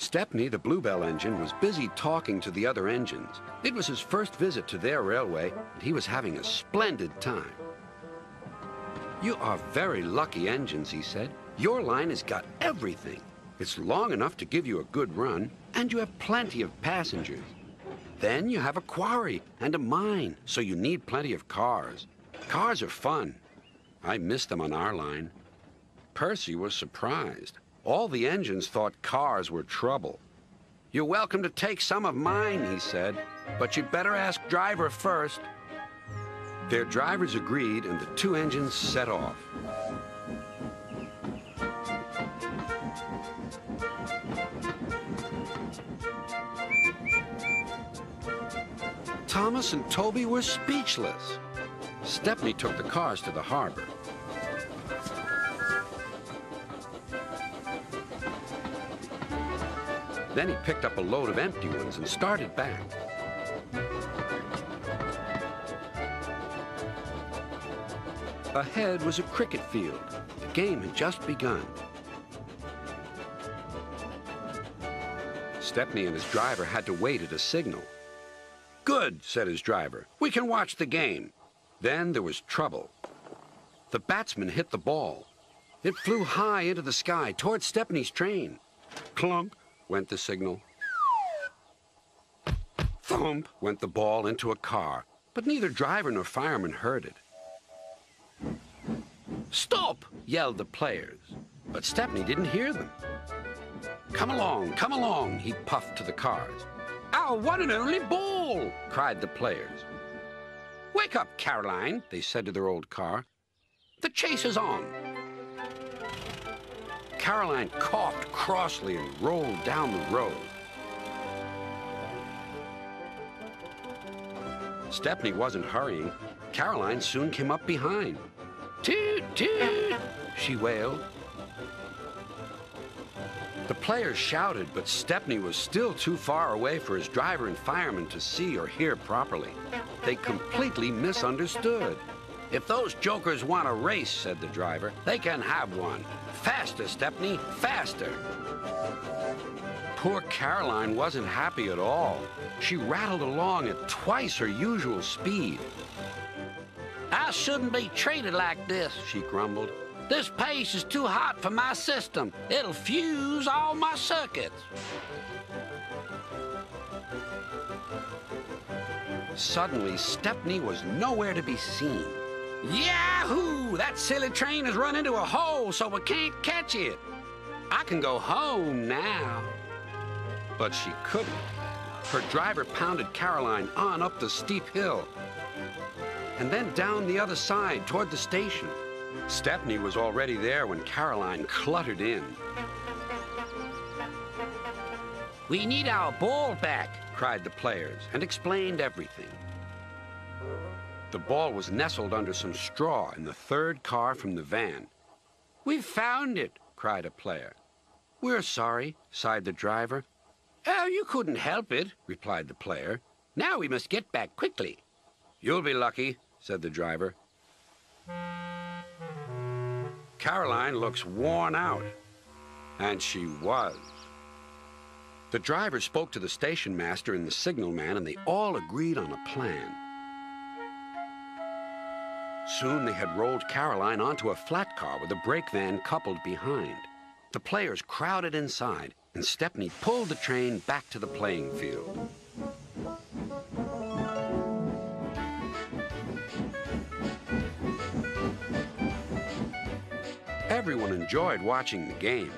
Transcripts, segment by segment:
Stepney, the Bluebell engine, was busy talking to the other engines. It was his first visit to their railway, and he was having a splendid time. "You are very lucky engines," he said. "Your line has got everything. It's long enough to give you a good run, and you have plenty of passengers. Then you have a quarry and a mine, so you need plenty of cars. Cars are fun. I miss them on our line." Percy was surprised. All the engines thought cars were trouble. "You're welcome to take some of mine," he said, "but you'd better ask driver first." Their drivers agreed, and the two engines set off. Thomas and Toby were speechless. Stepney took the cars to the harbor. Then he picked up a load of empty ones and started back. Ahead was a cricket field. The game had just begun. Stepney and his driver had to wait at a signal. "Good," said his driver. "We can watch the game." Then there was trouble. The batsman hit the ball. It flew high into the sky toward Stepney's train. Clunk went the signal. Thump went the ball into a car, but neither driver nor fireman heard it. "Stop!" yelled the players, but Stepney didn't hear them. Come along," he puffed to the cars. "Our one and only ball!" cried the players. "Wake up, Caroline," they said to their old car. "The chase is on." Caroline coughed crossly and rolled down the road. Stepney wasn't hurrying. Caroline soon came up behind. "Toot, toot," she wailed. The players shouted, but Stepney was still too far away for his driver and fireman to see or hear properly. They completely misunderstood. "If those jokers want a race," said the driver, "they can have one. Faster, Stepney, faster." Poor Caroline wasn't happy at all. She rattled along at twice her usual speed. "I shouldn't be treated like this," she grumbled. "This pace is too hot for my system. It'll fuse all my circuits." Suddenly, Stepney was nowhere to be seen. "Yahoo! That silly train has run into a hole, so we can't catch it. I can go home now." But she couldn't. Her driver pounded Caroline on up the steep hill and then down the other side toward the station. Stepney was already there when Caroline cluttered in. "We need our ball back," cried the players, and explained everything. The ball was nestled under some straw in the third car from the van. "We've found it," cried a player. "We're sorry," sighed the driver. "Oh, you couldn't help it," replied the player. "Now we must get back quickly." "You'll be lucky," said the driver. Caroline looks worn out. And she was. The driver spoke to the station master and the signalman, and they all agreed on a plan. Soon they had rolled Caroline onto a flat car with a brake van coupled behind. The players crowded inside, and Stepney pulled the train back to the playing field. Everyone enjoyed watching the game.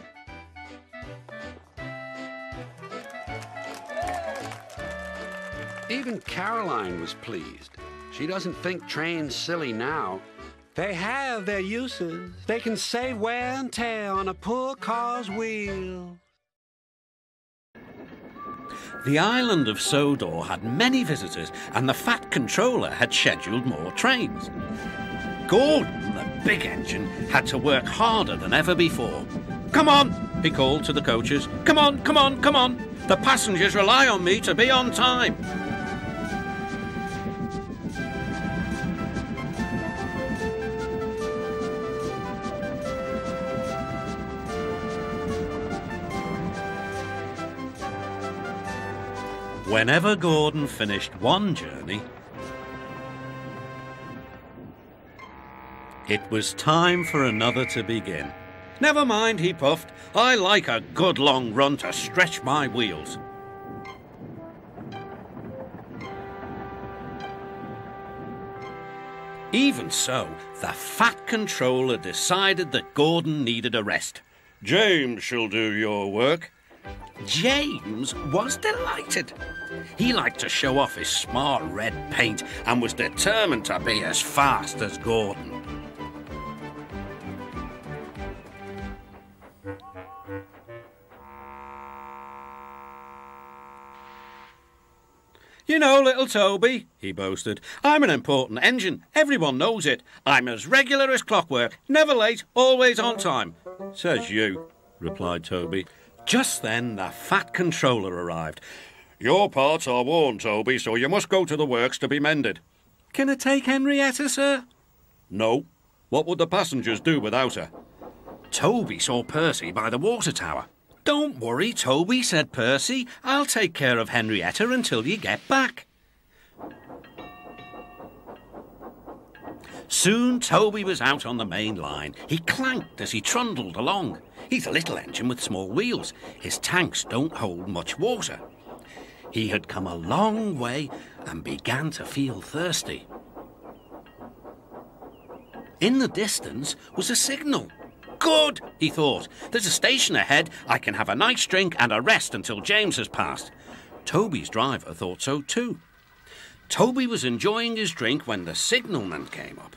Even Caroline was pleased. She doesn't think trains silly now. They have their uses. They can save wear and tear on a poor car's wheel. The island of Sodor had many visitors, and the fat controller had scheduled more trains. Gordon, the big engine, had to work harder than ever before. "Come on," he called to the coaches. "Come on, come on, come on. The passengers rely on me to be on time." Whenever Gordon finished one journey, it was time for another to begin. Never mind, he puffed. I like a good long run to stretch my wheels. Even so, the Fat Controller decided that Gordon needed a rest. James shall do your work. James was delighted. He liked to show off his smart red paint and was determined to be as fast as Gordon. You know, little Toby, he boasted, I'm an important engine. Everyone knows it. I'm as regular as clockwork, never late, always on time. Says you, replied Toby. Just then, the Fat Controller arrived. Your parts are worn, Toby, so you must go to the works to be mended. Can I take Henrietta, sir? No. What would the passengers do without her? Toby saw Percy by the water tower. Don't worry, Toby, said Percy. I'll take care of Henrietta until you get back. Soon Toby was out on the main line. He clanked as he trundled along. He's a little engine with small wheels. His tanks don't hold much water. He had come a long way and began to feel thirsty. In the distance was a signal. Good, he thought. There's a station ahead. I can have a nice drink and a rest until James has passed. Toby's driver thought so too. Toby was enjoying his drink when the signalman came up.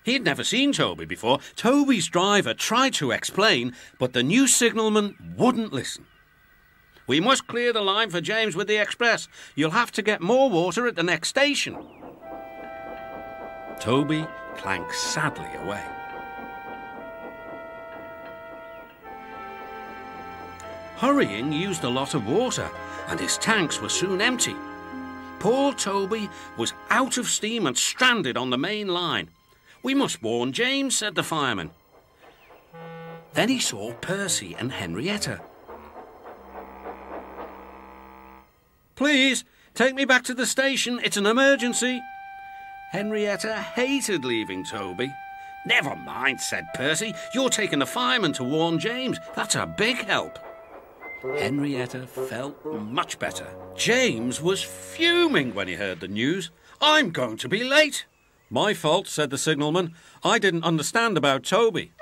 He had never seen Toby before. Toby's driver tried to explain, but the new signalman wouldn't listen. We must clear the line for James with the express. You'll have to get more water at the next station. Toby clanked sadly away. Hurrying used a lot of water, and his tanks were soon empty. Poor Toby was out of steam and stranded on the main line. We must warn James, said the fireman. Then he saw Percy and Henrietta. Please, take me back to the station. It's an emergency. Henrietta hated leaving Toby. Never mind, said Percy. You're taking the fireman to warn James. That's a big help. Henrietta felt much better. James was fuming when he heard the news. I'm going to be late. My fault, said the signalman. I didn't understand about Toby.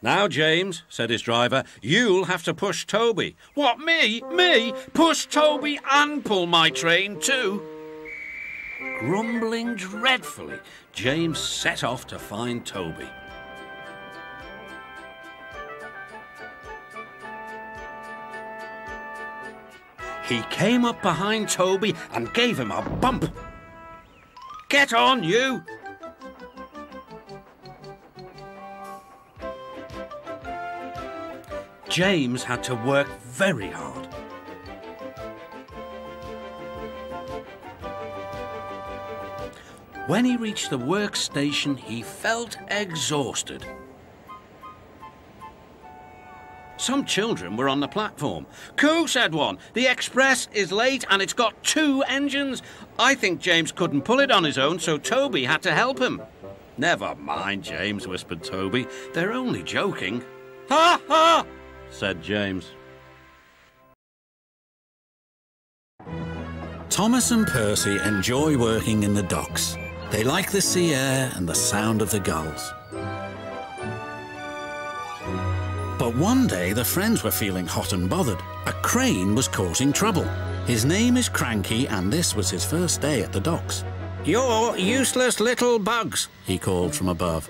Now, James, said his driver, you'll have to push Toby. What, me? Me? Push Toby and pull my train too? Grumbling dreadfully, James set off to find Toby. He came up behind Toby and gave him a bump. Get on, you! James had to work very hard. When he reached the workstation, he felt exhausted. Some children were on the platform. Coo, said one. The express is late and it's got 2 engines. I think James couldn't pull it on his own, so Toby had to help him. Never mind, James, whispered Toby. They're only joking. Ha ha, said James. Thomas and Percy enjoy working in the docks. They like the sea air and the sound of the gulls. But one day the friends were feeling hot and bothered. A crane was causing trouble. His name is Cranky, and this was his first day at the docks. You're useless little bugs, he called from above.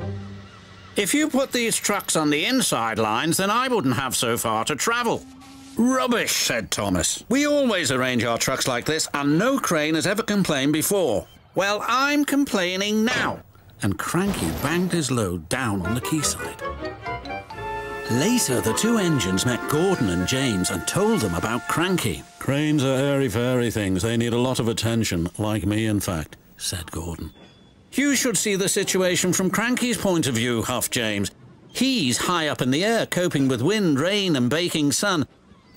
If you put these trucks on the inside lines, then I wouldn't have so far to travel. Rubbish, said Thomas. We always arrange our trucks like this, and no crane has ever complained before. Well, I'm complaining now. And Cranky banged his load down on the quayside. Later, the 2 engines met Gordon and James and told them about Cranky. Cranes are airy-fairy things. They need a lot of attention, like me, in fact, said Gordon. You should see the situation from Cranky's point of view, huffed James. He's high up in the air, coping with wind, rain and baking sun.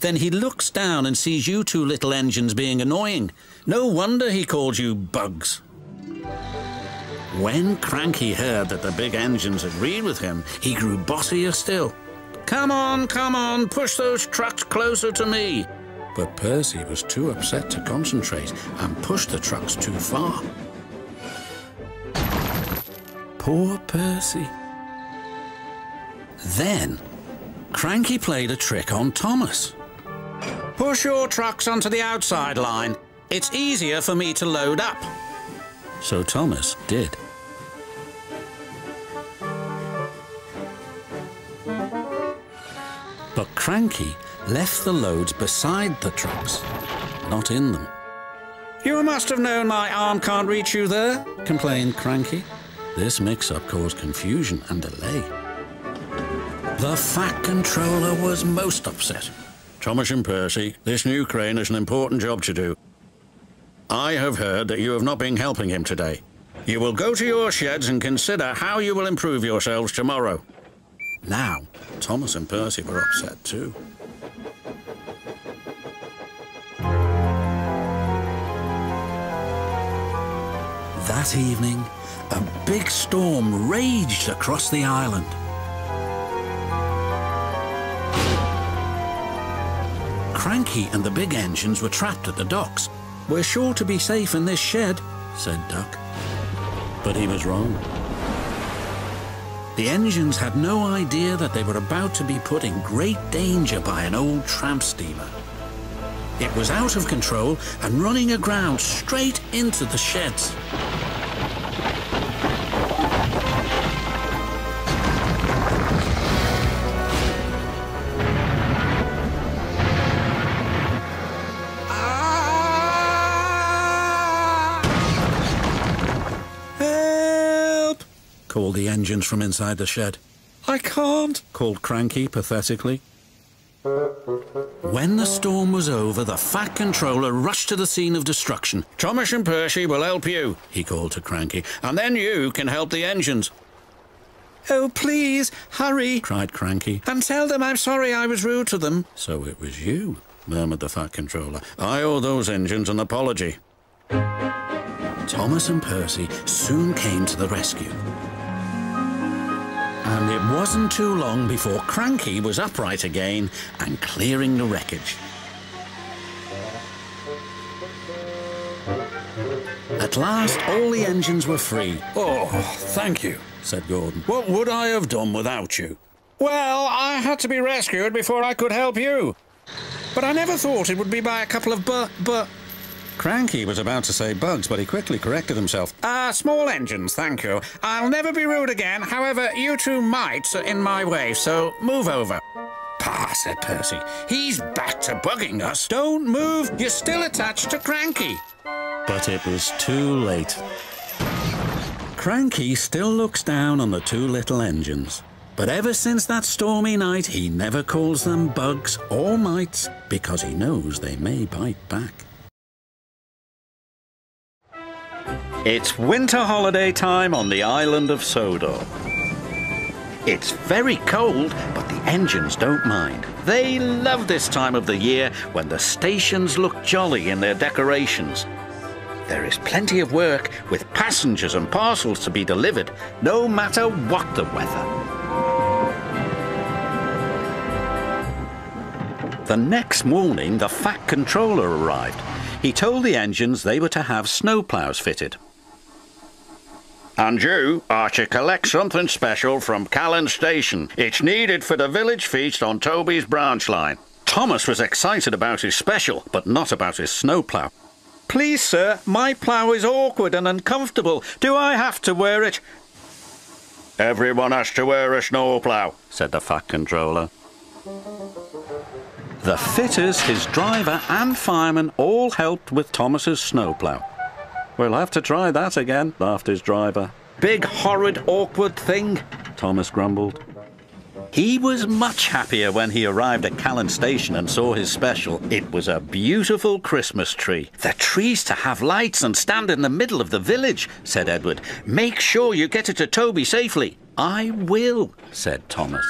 Then he looks down and sees you two little engines being annoying. No wonder he called you bugs. When Cranky heard that the big engines agreed with him, he grew bossier still. Come on, push those trucks closer to me. But Percy was too upset to concentrate and pushed the trucks too far. Poor Percy. Then, Cranky played a trick on Thomas. Push your trucks onto the outside line. It's easier for me to load up. So Thomas did. But Cranky left the loads beside the trucks, not in them. You must have known my arm can't reach you there, complained Cranky. This mix-up caused confusion and delay. The Fat Controller was most upset. Thomas and Percy, this new crane has an important job to do. I have heard that you have not been helping him today. You will go to your sheds and consider how you will improve yourselves tomorrow. Now, Thomas and Percy were upset too. That evening, a big storm raged across the island. Cranky and the big engines were trapped at the docks. We're sure to be safe in this shed, said Duck. But he was wrong. The engines had no idea that they were about to be put in great danger by an old tramp steamer. It was out of control and running aground straight into the sheds. Called the engines from inside the shed. I can't, called Cranky pathetically. When the storm was over, the Fat Controller rushed to the scene of destruction. Thomas and Percy will help you, he called to Cranky, and then you can help the engines. Oh, please, hurry, cried Cranky, and tell them I'm sorry I was rude to them. So it was you, murmured the Fat Controller. I owe those engines an apology. Thomas and Percy soon came to the rescue. And it wasn't too long before Cranky was upright again and clearing the wreckage. At last, all the engines were free. Oh, thank you, said Gordon. What would I have done without you? Well, I had to be rescued before I could help you. But I never thought it would be by a couple of Cranky was about to say bugs, but he quickly corrected himself. Small engines, thank you. I'll never be rude again. However, you two mites are in my way, so move over. Pah, said Percy. He's back to bugging us. Don't move. You're still attached to Cranky. But it was too late. Cranky still looks down on the two little engines. But ever since that stormy night, he never calls them bugs or mites because he knows they may bite back. It's winter holiday time on the island of Sodor. It's very cold, but the engines don't mind. They love this time of the year when the stations look jolly in their decorations. There is plenty of work with passengers and parcels to be delivered, no matter what the weather. The next morning, the Fat Controller arrived. He told the engines they were to have snowplows fitted. And you are to collect something special from Callan Station. It's needed for the village feast on Toby's branch line. Thomas was excited about his special, but not about his snowplow. Please, sir, my plough is awkward and uncomfortable. Do I have to wear it? Everyone has to wear a snowplow, said the Fat Controller. The fitters, his driver and fireman all helped with Thomas's snowplow. We'll have to try that again, laughed his driver. Big, horrid, awkward thing, Thomas grumbled. He was much happier when he arrived at Callan Station and saw his special. It was a beautiful Christmas tree. The tree's to have lights and stand in the middle of the village, said Edward. Make sure you get it to Toby safely. I will, said Thomas.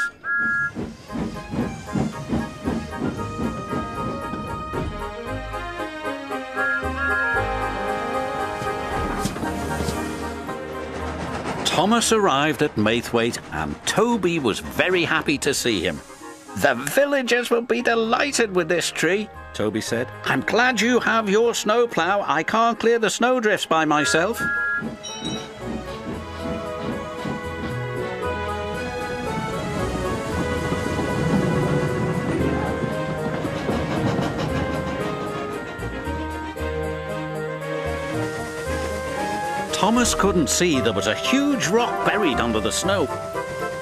Thomas arrived at Maithwaite and Toby was very happy to see him. "The villagers will be delighted with this tree," Toby said. "I'm glad you have your snowplough. I can't clear the snowdrifts by myself." Thomas couldn't see there was a huge rock buried under the snow.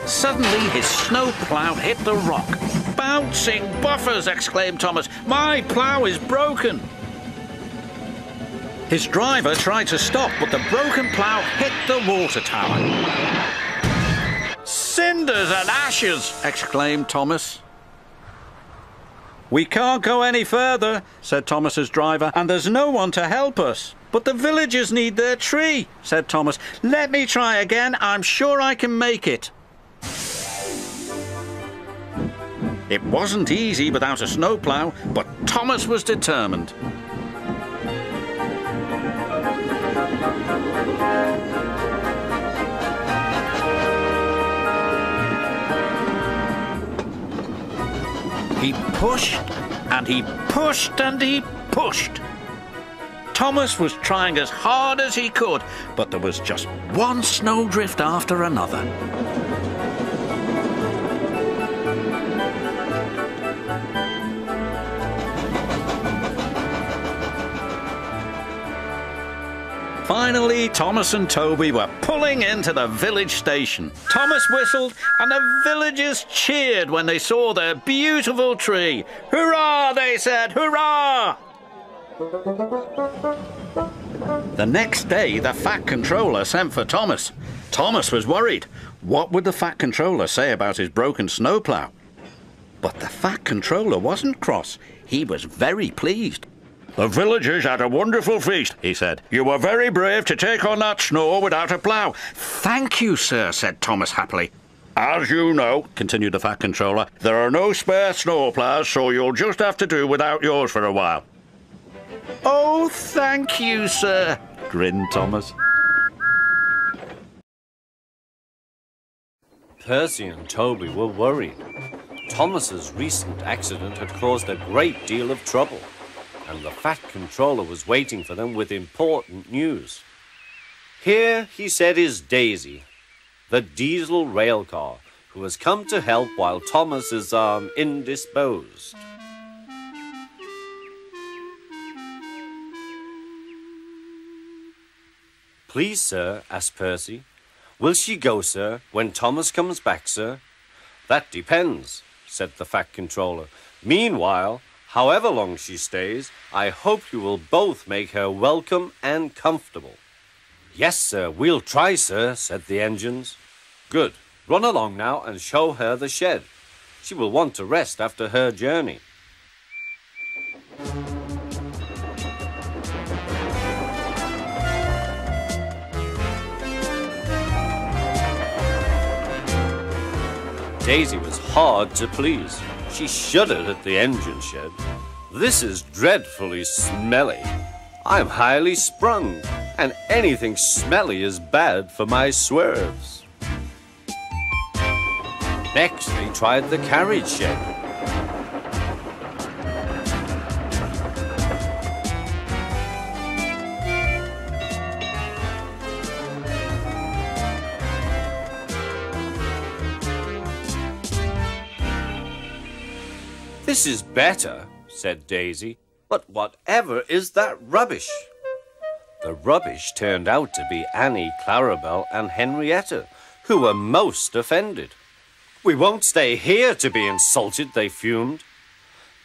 Suddenly his snowplough hit the rock. "Bouncing buffers!" exclaimed Thomas. "My plough is broken!" His driver tried to stop, but the broken plough hit the water tower. "Cinders and ashes!" exclaimed Thomas. "We can't go any further," said Thomas's driver, "and there's no one to help us." "But the villagers need their tree," said Thomas. "Let me try again. I'm sure I can make it." It wasn't easy without a snowplough, but Thomas was determined. He pushed and he pushed and he pushed. Thomas was trying as hard as he could, but there was just one snowdrift after another. Finally, Thomas and Toby were pulling into the village station. Thomas whistled and the villagers cheered when they saw their beautiful tree. "Hurrah!" they said, "hurrah!" The next day, the Fat Controller sent for Thomas. Thomas was worried. What would the Fat Controller say about his broken snowplough? But the Fat Controller wasn't cross. He was very pleased. "The villagers had a wonderful feast," he said. "You were very brave to take on that snow without a plough." "Thank you, sir," said Thomas happily. "As you know," continued the Fat Controller, "there are no spare snowploughs, so you'll just have to do without yours for a while." "Oh, thank you, sir," grinned Thomas. Percy and Toby were worried. Thomas's recent accident had caused a great deal of trouble, and the Fat Controller was waiting for them with important news. "Here," he said, "is Daisy, the diesel railcar, who has come to help while Thomas is, indisposed." "Please, sir," asked Percy, "will she go, sir, when Thomas comes back, sir?" "That depends," said the Fat Controller. "Meanwhile, however long she stays, I hope you will both make her welcome and comfortable." "Yes, sir, we'll try, sir," said the engines. "Good. Run along now and show her the shed. She will want to rest after her journey." Daisy was hard to please. She shuddered at the engine shed. "This is dreadfully smelly. I'm highly sprung, and anything smelly is bad for my swerves." Next, they tried the carriage shed. "This is better," said Daisy, "but whatever is that rubbish?" The rubbish turned out to be Annie, Clarabelle and Henrietta, who were most offended. "We won't stay here to be insulted," they fumed.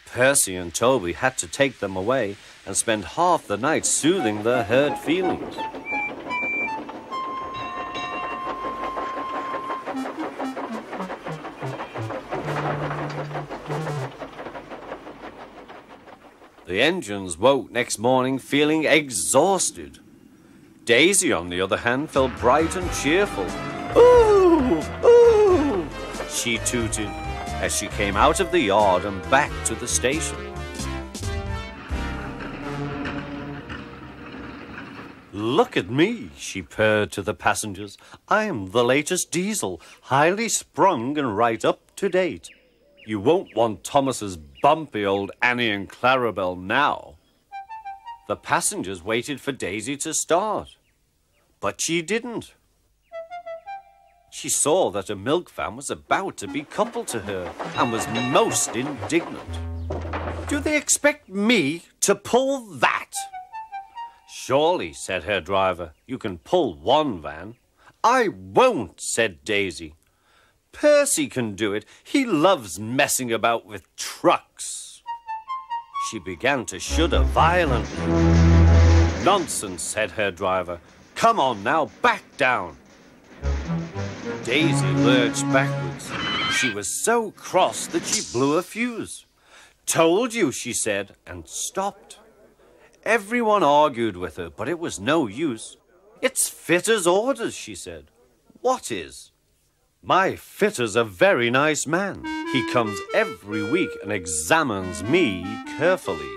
Percy and Toby had to take them away and spend half the night soothing their hurt feelings. The engines woke next morning feeling exhausted. Daisy, on the other hand, felt bright and cheerful. "Ooh, ooh," she tooted as she came out of the yard and back to the station. Look at me, she purred to the passengers. I'm the latest diesel, highly sprung and right up to date. You won't want Thomas's bumpy old Annie and Clarabelle now. The passengers waited for Daisy to start, but she didn't. She saw that a milk van was about to be coupled to her and was most indignant. Do they expect me to pull that? Surely, said her driver, you can pull one van. I won't, said Daisy. Percy can do it. He loves messing about with trucks. She began to shudder violently. Nonsense, said her driver. Come on now, back down. Daisy lurched backwards. She was so cross that she blew a fuse. Told you, she said, and stopped. Everyone argued with her, but it was no use. It's fitter's orders, she said. What is? My fitter's a very nice man. He comes every week and examines me carefully.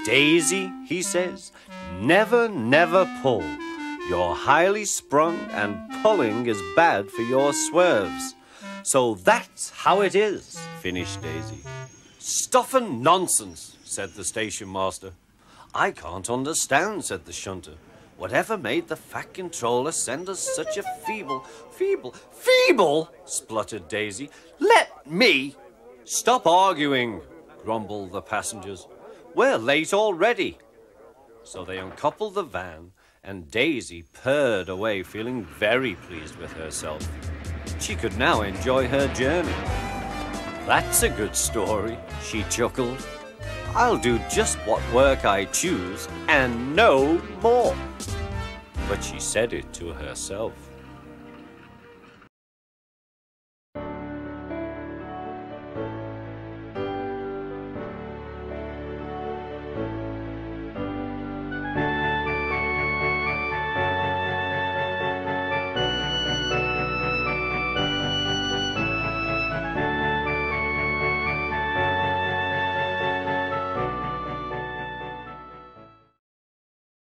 Daisy, he says, never, never pull. You're highly sprung and pulling is bad for your swerves. So that's how it is, finished Daisy. Stuff and nonsense, said the station master. I can't understand, said the shunter. Whatever made the Fat Controller send us such a feeble, spluttered Daisy. Let me. Stop arguing, grumbled the passengers. We're late already. So they uncoupled the van, and Daisy purred away, feeling very pleased with herself. She could now enjoy her journey. That's a good story, she chuckled. I'll do just what work I choose and no more. But she said it to herself.